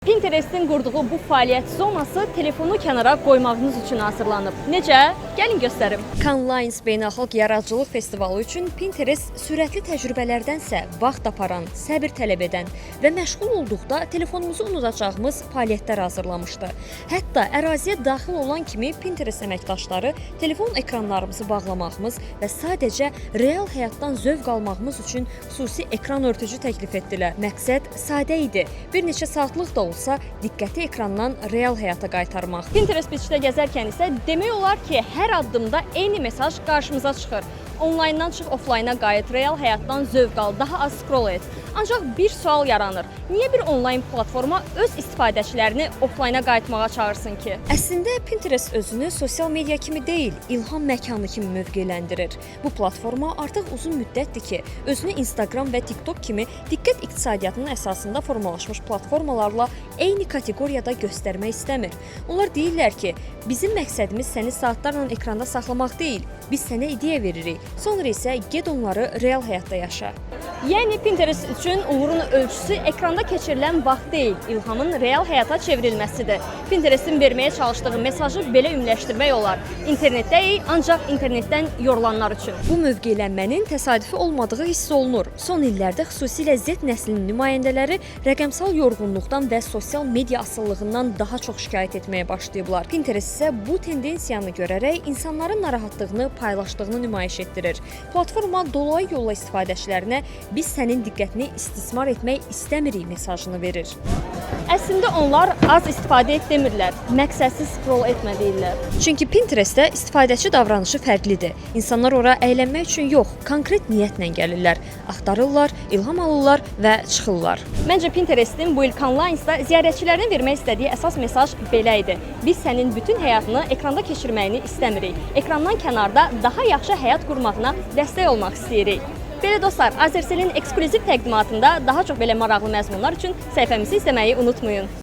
Pinterest'in qurduğu bu fəaliyyət zonası telefonu kənara qoymağınız üçün hazırlanıb. Necə? Gəlin göstərim. Cannes Lions Beynəlxalq Yaradıcılıq Festivalı üçün Pinterest sürətli təcrübələrdənsə vaxt aparan, səbir tələb edən və məşğul olduqda telefonumuzu unudacağımız fəaliyyətlər hazırlamışdı. Hətta əraziyə daxil olan kimi Pinterest əməkdaşları telefon ekranlarımızı bağlamağımız və sadəcə real həyatdan zövq almağımız üçün xüsusi ekran örtücü təklif etdilər. Məqsəd sadə idi. Bir neçə saatlıq da olsa diqqəti ekrandan real həyata qaytarmaq. Pinterest beachdə gəzərkən isə demək olar ki, hər addımda eyni mesaj qarşımıza çıxır. Onlayndan çıx, offlayna qayıt, real həyatdan zövq al, daha az scroll et. Ancaq bir sual yaranır. Niyə bir onlayn platforma öz istifadəçilərini offlayna qayıtmağa çağırsın ki? Əslində Pinterest özünü sosial media kimi deyil, ilham məkanı kimi mövqeləndirir. Bu platforma artıq uzun müddətdir ki, özünü Instagram və TikTok kimi diqqət iqtisadiyyatının əsasında formalaşmış platformalarla eyni kateqoriyada göstərmək istəmir. Onlar deyirlər ki, bizim məqsədimiz səni saatlarla ekranda saxlamaq deyil, biz sənə ideya veririk. Sonra isə get onları real həyatda yaşa. Yəni Pinterest üçün uğurun ölçüsü ekranda keçirilən vaxt deyil, ilhamın real həyata çevrilməsidir. Pinterest'in verməyə çalışdığı mesajı belə ümumiləşdirmək olar. İnternetdəyik, ancaq internetdən yorulanlar üçün. Bu mövqelənmənin təsadüfi olmadığı hiss olunur. Son illərdə xüsusilə Z nəslinin nümayəndələri rəqəmsal yorğunluqdan və sosial media asıllığından daha çox şikayət etməyə başlayıblar. Pinterest isə bu tendensiyanı görərək insanların narahatlığını paylaşdığını nümayiş etdirir. Platforma dolayı yolla istifadəçilərinə biz sənin diqqətini istismar etmək istəmirik mesajını verir. Əslində onlar az istifadə et demirlər, məqsədsiz scroll etmə deyirlər. Çünki Pinterestdə istifadəçi davranışı fərqlidir. İnsanlar ora əylənmək üçün yox, konkret niyyətlə gəlirlər, axtarırlar, ilham alırlar və çıxırlar. Məncə Pinterest'in bu il Cannes Lions'da ziyarətçilərin vermək istədiyi əsas mesaj belə idi. Biz sənin bütün həyatını ekranda keçirməyini istəmirik. Ekrandan kənarda daha yaxşı həyat qurmağına dəstək olmaq istəyirik. Belə dostlar, Azersel'in eksklüziv təqdimatında daha çox belə maraqlı məzmunlar üçün səhifəmizi izləməyi unutmayın.